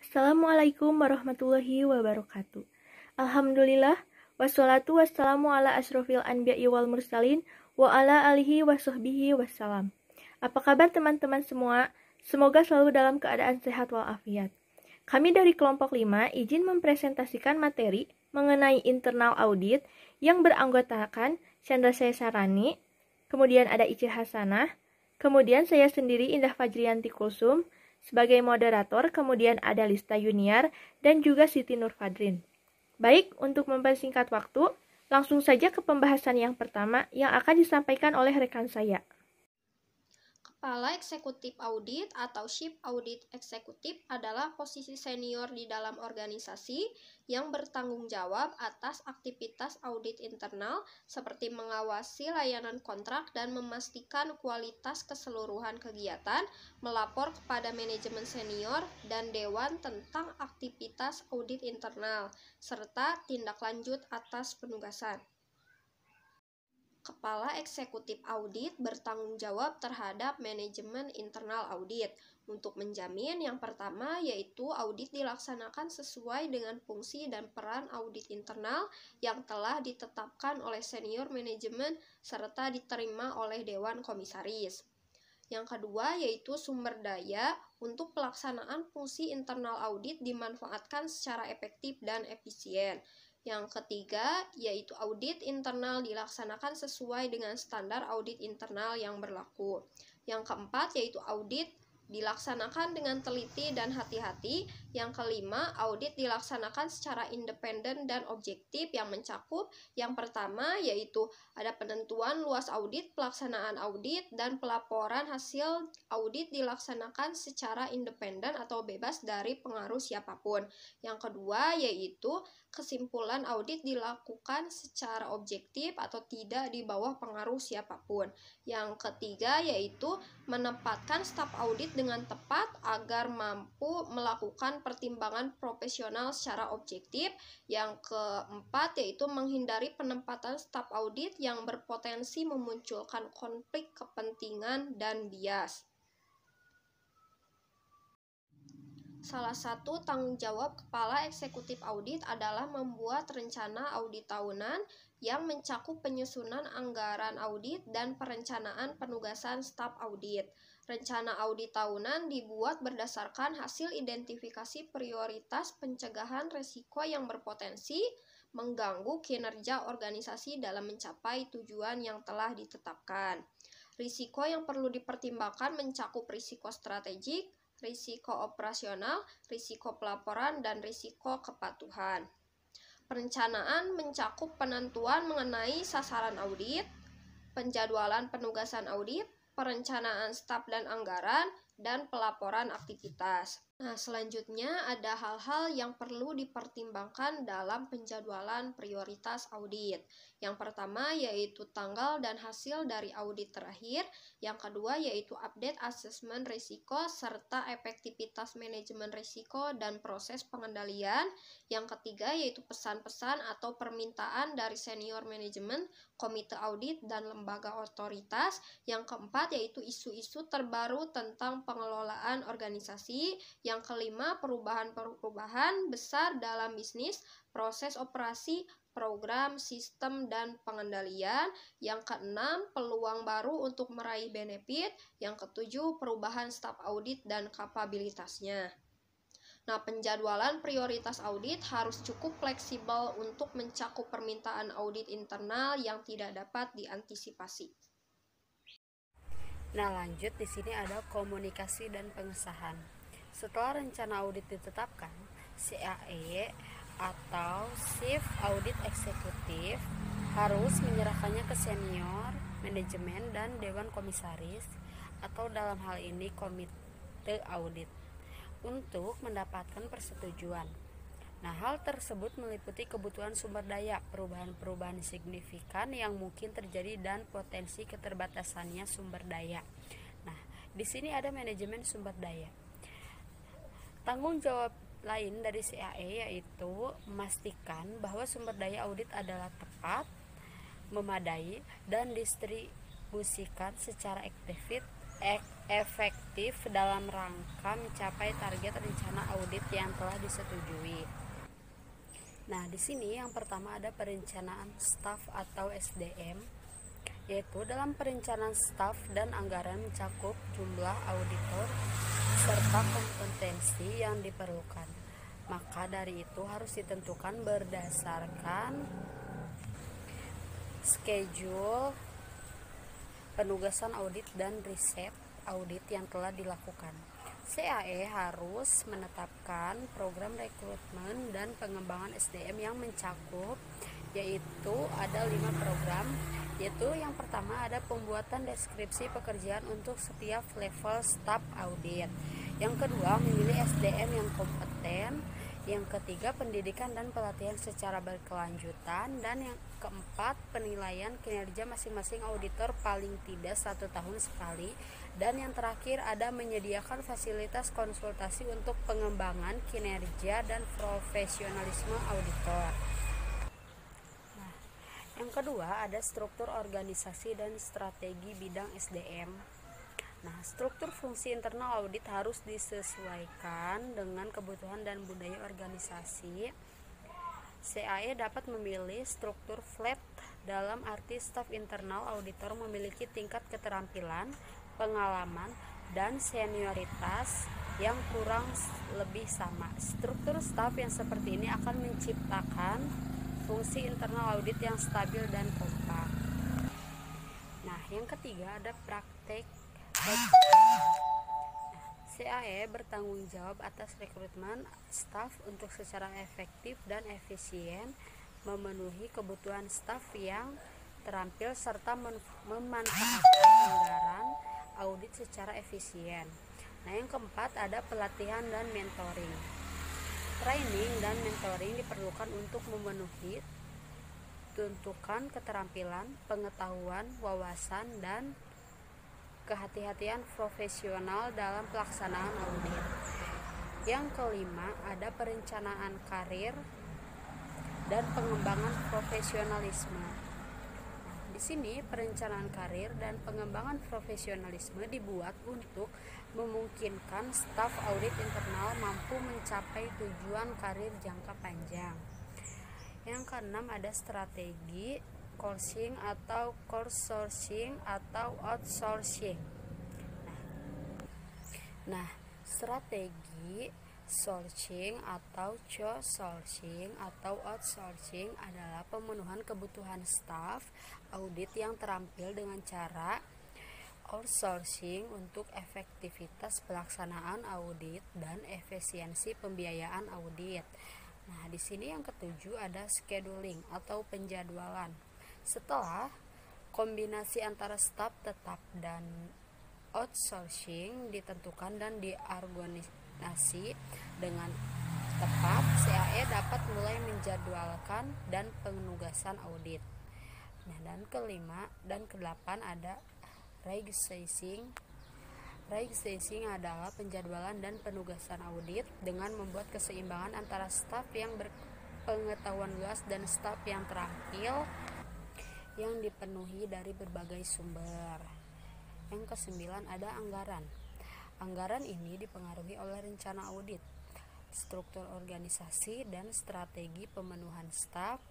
Assalamualaikum warahmatullahi wabarakatuh. Alhamdulillah, wassalatu wassalamu ala asrofil anbiya'i wal mursalin, wa ala alihi wa sahbihi wassalam. Apa kabar teman-teman semua? Semoga selalu dalam keadaan sehat walafiat. Kami dari kelompok 5 izin mempresentasikan materi mengenai internal audit yang beranggotakan Chandra Sesarani, kemudian ada Ici Hasanah, kemudian saya sendiri Indah Fajrianti Kulsum, sebagai moderator, kemudian ada Lista Yuniar dan juga Siti Nurfadrin. Baik, untuk mempersingkat waktu, langsung saja ke pembahasan yang pertama yang akan disampaikan oleh rekan saya. Kepala Eksekutif Audit atau Chief Audit Eksekutif adalah posisi senior di dalam organisasi yang bertanggung jawab atas aktivitas audit internal seperti mengawasi layanan kontrak dan memastikan kualitas keseluruhan kegiatan, melapor kepada manajemen senior dan dewan tentang aktivitas audit internal, serta tindak lanjut atas penugasan. Kepala Eksekutif Audit bertanggung jawab terhadap manajemen internal audit untuk menjamin yang pertama yaitu audit dilaksanakan sesuai dengan fungsi dan peran audit internal yang telah ditetapkan oleh senior manajemen serta diterima oleh Dewan Komisaris. Yang kedua yaitu sumber daya untuk pelaksanaan fungsi internal audit dimanfaatkan secara efektif dan efisien. Yang ketiga, yaitu audit internal dilaksanakan sesuai dengan standar audit internal yang berlaku. Yang keempat, yaitu audit dilaksanakan dengan teliti dan hati-hati. Yang kelima, audit dilaksanakan secara independen dan objektif yang mencakup yang pertama yaitu ada penentuan luas audit, pelaksanaan audit, dan pelaporan hasil audit dilaksanakan secara independen atau bebas dari pengaruh siapapun. Yang kedua yaitu kesimpulan audit dilakukan secara objektif atau tidak di bawah pengaruh siapapun. Yang ketiga yaitu menempatkan staf audit dengan tepat agar mampu melakukan pertimbangan profesional secara objektif. Yang keempat yaitu menghindari penempatan staf audit yang berpotensi memunculkan konflik kepentingan dan bias. Salah satu tanggung jawab Kepala Eksekutif Audit adalah membuat rencana audit tahunan yang mencakup penyusunan anggaran audit dan perencanaan penugasan staf audit. Rencana audit tahunan dibuat berdasarkan hasil identifikasi prioritas pencegahan risiko yang berpotensi mengganggu kinerja organisasi dalam mencapai tujuan yang telah ditetapkan. Risiko yang perlu dipertimbangkan mencakup risiko strategik, risiko operasional, risiko pelaporan, dan risiko kepatuhan. Perencanaan mencakup penentuan mengenai sasaran audit, penjadwalan penugasan audit, perencanaan staf dan anggaran, dan pelaporan aktivitas. Nah, selanjutnya ada hal-hal yang perlu dipertimbangkan dalam penjadwalan prioritas audit. Yang pertama yaitu tanggal dan hasil dari audit terakhir. Yang kedua yaitu update asesmen risiko serta efektivitas manajemen risiko dan proses pengendalian. Yang ketiga yaitu pesan-pesan atau permintaan dari senior manajemen, komite audit, dan lembaga otoritas. Yang keempat yaitu isu-isu terbaru tentang pengelolaan organisasi. Yang kelima, perubahan-perubahan besar dalam bisnis, proses operasi, program, sistem, dan pengendalian. Yang keenam, peluang baru untuk meraih benefit. Yang ketujuh, perubahan staf audit dan kapabilitasnya. Nah, penjadwalan prioritas audit harus cukup fleksibel untuk mencakup permintaan audit internal yang tidak dapat diantisipasi. Nah, lanjut di sini ada komunikasi dan pengesahan. Setelah rencana audit ditetapkan, CAE atau Chief Audit Eksekutif harus menyerahkannya ke senior, manajemen, dan dewan komisaris atau dalam hal ini komite audit untuk mendapatkan persetujuan. Nah, hal tersebut meliputi kebutuhan sumber daya, perubahan-perubahan signifikan yang mungkin terjadi dan potensi keterbatasannya sumber daya. Nah, di sini ada manajemen sumber daya. Tanggung jawab lain dari CAE yaitu memastikan bahwa sumber daya audit adalah tepat, memadai, dan distribusikan secara efektif dalam rangka mencapai target rencana audit yang telah disetujui. Nah, di sini yang pertama ada perencanaan staf atau SDM, yaitu dalam perencanaan staf dan anggaran mencakup jumlah auditor serta kompetensi yang diperlukan. Maka dari itu harus ditentukan berdasarkan schedule penugasan audit dan riset audit yang telah dilakukan. CAE harus menetapkan program rekrutmen dan pengembangan SDM yang mencakup, yaitu ada 5 program, yaitu yang pertama ada pembuatan deskripsi pekerjaan untuk setiap level staf audit. Yang kedua, memilih SDM yang kompeten. Yang ketiga, pendidikan dan pelatihan secara berkelanjutan. Dan yang keempat, penilaian kinerja masing-masing auditor paling tidak 1 tahun sekali. Dan yang terakhir, ada menyediakan fasilitas konsultasi untuk pengembangan kinerja dan profesionalisme auditor. Nah, yang kedua, ada struktur organisasi dan strategi bidang SDM. Nah, struktur fungsi internal audit harus disesuaikan dengan kebutuhan dan budaya organisasi. CAE dapat memilih struktur flat dalam arti staf internal auditor memiliki tingkat keterampilan, pengalaman, dan senioritas yang kurang lebih sama. Struktur staf yang seperti ini akan menciptakan fungsi internal audit yang stabil dan kompak. Nah, yang ketiga ada praktek. CAE bertanggung jawab atas rekrutmen staf untuk secara efektif dan efisien memenuhi kebutuhan staf yang terampil serta memanfaatkan anggaran audit secara efisien. Nah, yang keempat ada pelatihan dan mentoring. Training dan mentoring diperlukan untuk memenuhi tuntutan keterampilan, pengetahuan, wawasan, dan kehati-hatian profesional dalam pelaksanaan audit. Yang kelima, ada perencanaan karir dan pengembangan profesionalisme. Nah, di sini perencanaan karir dan pengembangan profesionalisme dibuat untuk memungkinkan staf audit internal mampu mencapai tujuan karir jangka panjang. Yang keenam, ada strategi sourcing atau crowdsourcing atau outsourcing. Nah, strategi sourcing atau crowdsourcing atau outsourcing adalah pemenuhan kebutuhan staf audit yang terampil dengan cara outsourcing untuk efektivitas pelaksanaan audit dan efisiensi pembiayaan audit. Nah, di sini yang ketujuh ada scheduling atau penjadwalan. Setelah kombinasi antara staf tetap dan outsourcing ditentukan dan diorganisasi dengan tepat, CAE dapat mulai menjadwalkan dan penugasan audit. Nah, dan kelima dan kedelapan ada right-sizing. Right-sizing adalah penjadwalan dan penugasan audit dengan membuat keseimbangan antara staf yang berpengetahuan luas dan staf yang terampil yang dipenuhi dari berbagai sumber. Yang kesembilan ada anggaran. Anggaran ini dipengaruhi oleh rencana audit, struktur organisasi, dan strategi pemenuhan staf.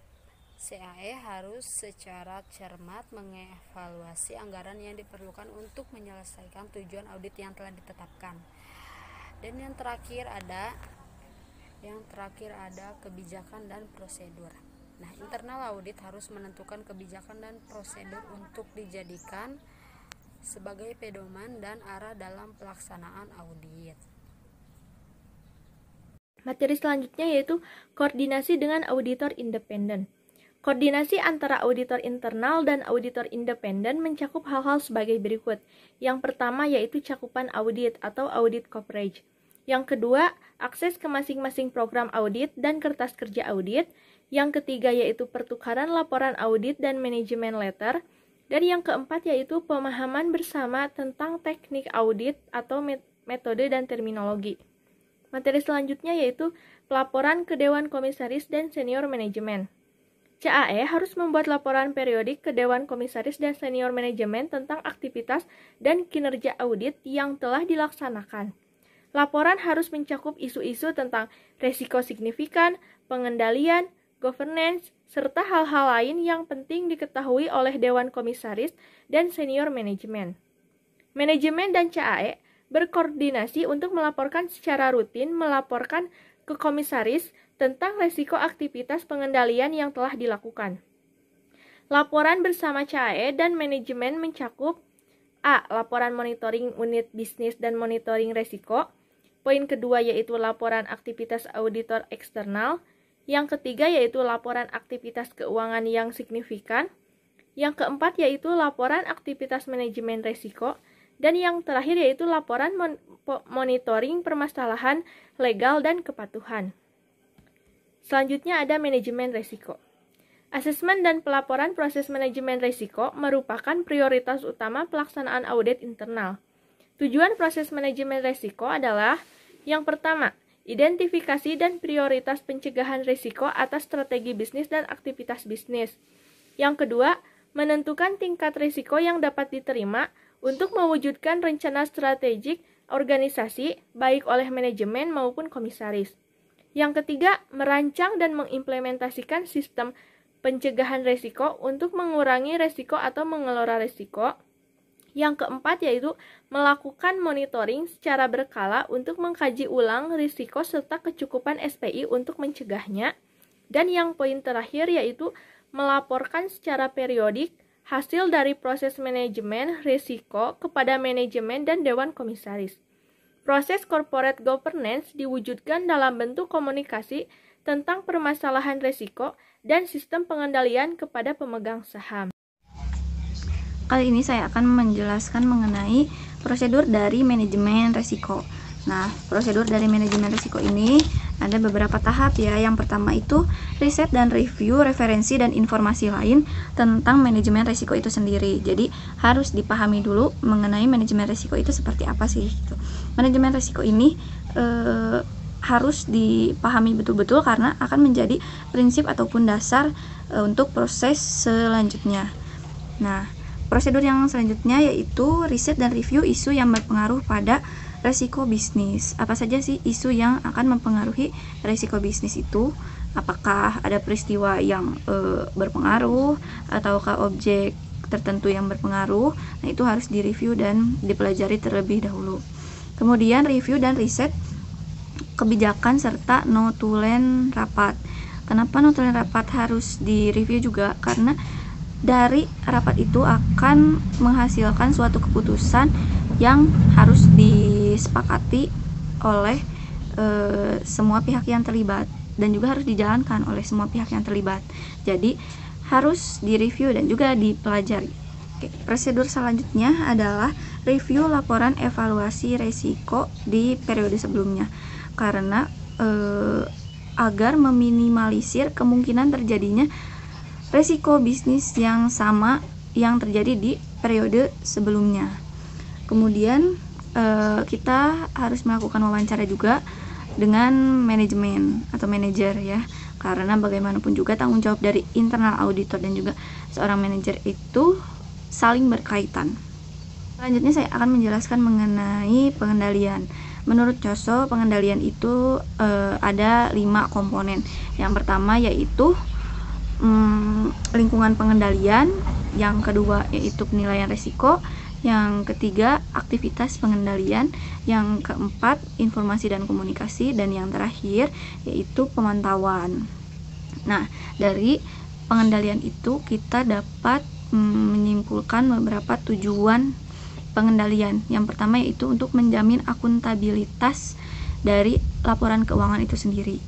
CAE harus secara cermat mengevaluasi anggaran yang diperlukan untuk menyelesaikan tujuan audit yang telah ditetapkan. Dan yang terakhir ada kebijakan dan prosedur. Nah, internal audit harus menentukan kebijakan dan prosedur untuk dijadikan sebagai pedoman dan arah dalam pelaksanaan audit. Materi selanjutnya yaitu koordinasi dengan auditor independen. Koordinasi antara auditor internal dan auditor independen mencakup hal-hal sebagai berikut. Yang pertama yaitu cakupan audit atau audit coverage. Yang kedua, akses ke masing-masing program audit dan kertas kerja audit. Yang ketiga yaitu pertukaran laporan audit dan manajemen letter. Dan yang keempat yaitu pemahaman bersama tentang teknik audit atau metode dan terminologi. Materi selanjutnya yaitu pelaporan ke Dewan Komisaris dan Senior Manajemen. CAE harus membuat laporan periodik ke Dewan Komisaris dan Senior Manajemen tentang aktivitas dan kinerja audit yang telah dilaksanakan. Laporan harus mencakup isu-isu tentang resiko signifikan, pengendalian, governance, serta hal-hal lain yang penting diketahui oleh Dewan Komisaris dan Senior Manajemen. Manajemen dan CAE berkoordinasi untuk melaporkan secara rutin ke komisaris tentang resiko aktivitas pengendalian yang telah dilakukan. Laporan bersama CAE dan manajemen mencakup A. Laporan monitoring unit bisnis dan monitoring resiko. Poin kedua yaitu laporan aktivitas auditor eksternal. Yang ketiga yaitu laporan aktivitas keuangan yang signifikan. Yang keempat yaitu laporan aktivitas manajemen resiko. Dan yang terakhir yaitu laporan monitoring permasalahan legal dan kepatuhan. Selanjutnya ada manajemen risiko. Asesmen dan pelaporan proses manajemen risiko merupakan prioritas utama pelaksanaan audit internal. Tujuan proses manajemen risiko adalah yang pertama, identifikasi dan prioritas pencegahan risiko atas strategi bisnis dan aktivitas bisnis. Yang kedua, menentukan tingkat risiko yang dapat diterima untuk mewujudkan rencana strategik organisasi baik oleh manajemen maupun komisaris. Yang ketiga, merancang dan mengimplementasikan sistem pencegahan risiko untuk mengurangi risiko atau mengelola risiko. Yang keempat yaitu melakukan monitoring secara berkala untuk mengkaji ulang risiko serta kecukupan SPI untuk mencegahnya. Dan yang poin terakhir yaitu melaporkan secara periodik hasil dari proses manajemen risiko kepada manajemen dan Dewan Komisaris. Proses corporate governance diwujudkan dalam bentuk komunikasi tentang permasalahan risiko dan sistem pengendalian kepada pemegang saham. Kali ini saya akan menjelaskan mengenai prosedur dari manajemen risiko. Nah, prosedur dari manajemen risiko ini ada beberapa tahap ya. Yang pertama itu riset dan review referensi dan informasi lain tentang manajemen risiko itu sendiri. Jadi harus dipahami dulu mengenai manajemen risiko itu seperti apa sih gitu. Manajemen risiko ini harus dipahami betul-betul karena akan menjadi prinsip ataupun dasar untuk proses selanjutnya. Nah, prosedur yang selanjutnya yaitu riset dan review isu yang berpengaruh pada resiko bisnis. Apa saja sih isu yang akan mempengaruhi resiko bisnis itu? Apakah ada peristiwa yang berpengaruh ataukah objek tertentu yang berpengaruh? Nah, itu harus direview dan dipelajari terlebih dahulu. Kemudian review dan riset kebijakan serta notulen rapat. Kenapa notulen rapat harus direview juga? Karena dari rapat itu akan menghasilkan suatu keputusan yang harus disepakati oleh semua pihak yang terlibat dan juga harus dijalankan oleh semua pihak yang terlibat. Jadi harus direview dan juga dipelajari. Oke, prosedur selanjutnya adalah review laporan evaluasi risiko di periode sebelumnya karena agar meminimalisir kemungkinan terjadinya risiko bisnis yang sama yang terjadi di periode sebelumnya. Kemudian kita harus melakukan wawancara juga dengan manajemen atau manajer ya, karena bagaimanapun juga tanggung jawab dari internal auditor dan juga seorang manajer itu saling berkaitan. Selanjutnya saya akan menjelaskan mengenai pengendalian. Menurut COSO, pengendalian itu ada 5 komponen. Yang pertama yaitu lingkungan pengendalian, yang kedua yaitu penilaian risiko, yang ketiga aktivitas pengendalian, yang keempat informasi dan komunikasi, dan yang terakhir yaitu pemantauan. Nah, dari pengendalian itu kita dapat menyimpulkan beberapa tujuan pengendalian. Yang pertama yaitu untuk menjamin akuntabilitas dari laporan keuangan itu sendiri.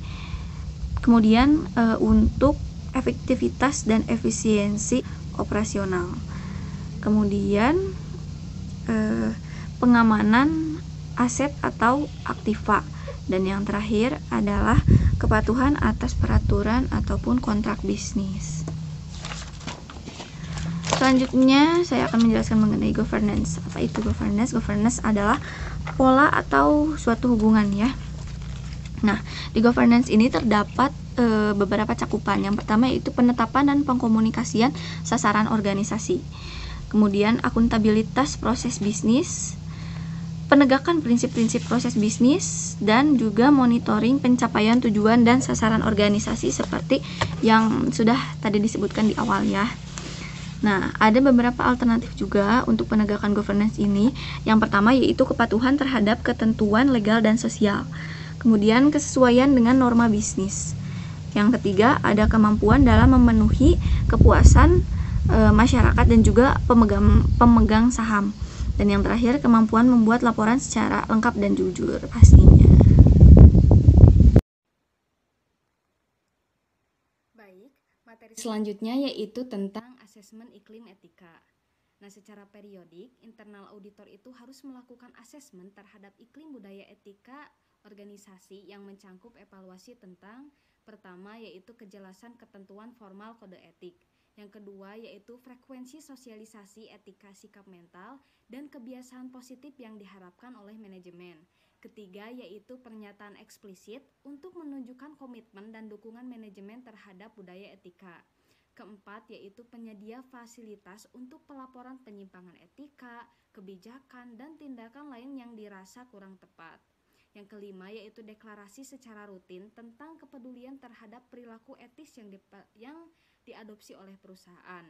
Kemudian untuk efektivitas dan efisiensi operasional. Kemudian pengamanan aset atau aktiva, dan yang terakhir adalah kepatuhan atas peraturan ataupun kontrak bisnis. Selanjutnya saya akan menjelaskan mengenai governance. Apa itu governance? Governance adalah pola atau suatu hubungan ya. Nah, di governance ini terdapat beberapa cakupan. Yang pertama yaitu penetapan dan pengkomunikasian sasaran organisasi. Kemudian akuntabilitas proses bisnis, penegakan prinsip-prinsip proses bisnis, dan juga monitoring pencapaian tujuan dan sasaran organisasi seperti yang sudah tadi disebutkan di awal ya. Nah, ada beberapa alternatif juga untuk penegakan governance ini. Yang pertama yaitu kepatuhan terhadap ketentuan legal dan sosial. Kemudian kesesuaian dengan norma bisnis. Yang ketiga ada kemampuan dalam memenuhi kepuasan masyarakat dan juga pemegang saham. Dan yang terakhir kemampuan membuat laporan secara lengkap dan jujur pastinya. Baik, materi selanjutnya yaitu tentang asesmen iklim etika. Nah, secara periodik, internal auditor itu harus melakukan asesmen terhadap iklim budaya etika organisasi yang mencangkup evaluasi tentang pertama yaitu kejelasan ketentuan formal kode etik. Yang kedua yaitu frekuensi sosialisasi etika sikap mental dan kebiasaan positif yang diharapkan oleh manajemen. Ketiga yaitu pernyataan eksplisit untuk menunjukkan komitmen dan dukungan manajemen terhadap budaya etika. Keempat yaitu penyedia fasilitas untuk pelaporan penyimpangan etika, kebijakan, dan tindakan lain yang dirasa kurang tepat. Yang kelima yaitu deklarasi secara rutin tentang kepedulian terhadap perilaku etis yang diadopsi oleh perusahaan.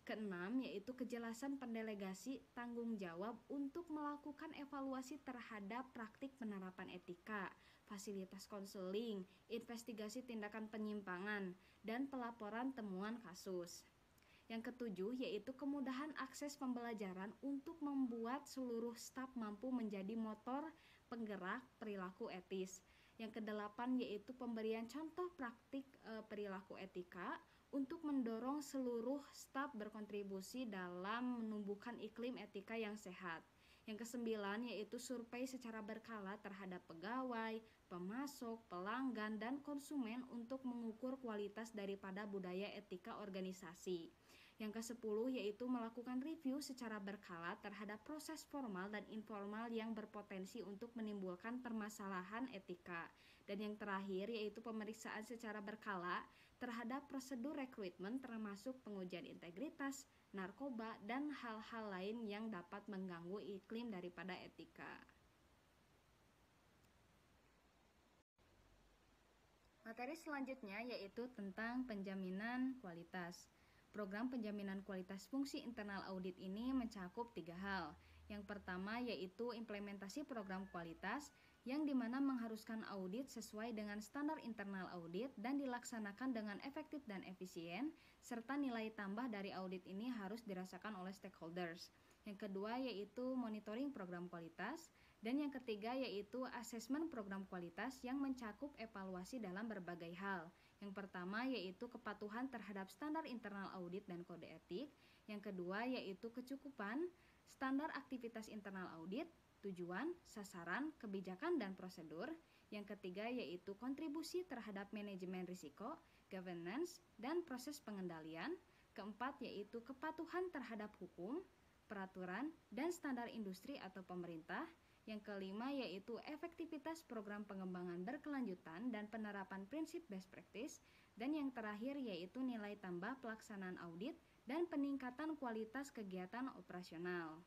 Keenam yaitu kejelasan pendelegasi tanggung jawab untuk melakukan evaluasi terhadap praktik penerapan etika, fasilitas konseling, investigasi tindakan penyimpangan, dan pelaporan temuan kasus. Yang ketujuh yaitu kemudahan akses pembelajaran untuk membuat seluruh staf mampu menjadi motor penggerak perilaku etis. Yang kedelapan yaitu pemberian contoh praktik perilaku etika untuk mendorong seluruh staf berkontribusi dalam menumbuhkan iklim etika yang sehat. Yang kesembilan yaitu survei secara berkala terhadap pegawai, pemasok, pelanggan, dan konsumen untuk mengukur kualitas daripada budaya etika organisasi. Yang ke-10 yaitu melakukan review secara berkala terhadap proses formal dan informal yang berpotensi untuk menimbulkan permasalahan etika. Dan yang terakhir yaitu pemeriksaan secara berkala terhadap prosedur rekrutmen termasuk pengujian integritas, narkoba, dan hal-hal lain yang dapat mengganggu iklim daripada etika. Materi selanjutnya yaitu tentang penjaminan kualitas. Program penjaminan kualitas fungsi internal audit ini mencakup 3 hal. Yang pertama yaitu implementasi program kualitas yang dimana mengharuskan audit sesuai dengan standar internal audit dan dilaksanakan dengan efektif dan efisien, serta nilai tambah dari audit ini harus dirasakan oleh stakeholders. Yang kedua yaitu monitoring program kualitas, dan yang ketiga yaitu asesmen program kualitas yang mencakup evaluasi dalam berbagai hal. Yang pertama yaitu kepatuhan terhadap standar internal audit dan kode etik. Yang kedua yaitu kecukupan standar aktivitas internal audit, tujuan, sasaran, kebijakan, dan prosedur. Yang ketiga yaitu kontribusi terhadap manajemen risiko, governance, dan proses pengendalian. Keempat yaitu kepatuhan terhadap hukum, peraturan, dan standar industri atau pemerintah. Yang kelima yaitu efektivitas program pengembangan berkelanjutan dan penerapan prinsip best practice. Dan yang terakhir yaitu nilai tambah pelaksanaan audit dan peningkatan kualitas kegiatan operasional.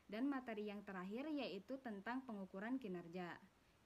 Dan materi yang terakhir yaitu tentang pengukuran kinerja.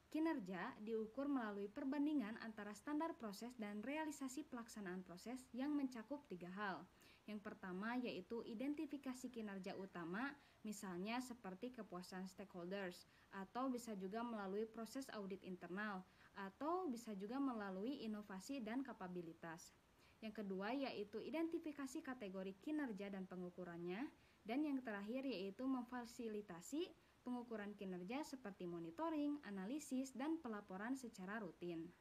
Kinerja diukur melalui perbandingan antara standar proses dan realisasi pelaksanaan proses yang mencakup 3 hal. Yang pertama yaitu identifikasi kinerja utama, misalnya seperti kepuasan stakeholders, atau bisa juga melalui proses audit internal, atau bisa juga melalui inovasi dan kapabilitas. Yang kedua yaitu identifikasi kategori kinerja dan pengukurannya, dan yang terakhir yaitu memfasilitasi pengukuran kinerja seperti monitoring, analisis, dan pelaporan secara rutin.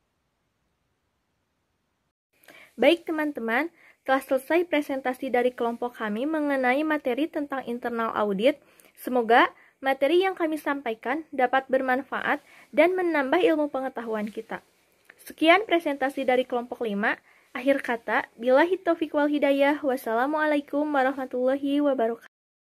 Baik teman-teman, telah selesai presentasi dari kelompok kami mengenai materi tentang internal audit. Semoga materi yang kami sampaikan dapat bermanfaat dan menambah ilmu pengetahuan kita. Sekian presentasi dari kelompok 5. Akhir kata, billahi taufiq wal hidayah. Wassalamualaikum warahmatullahi wabarakatuh.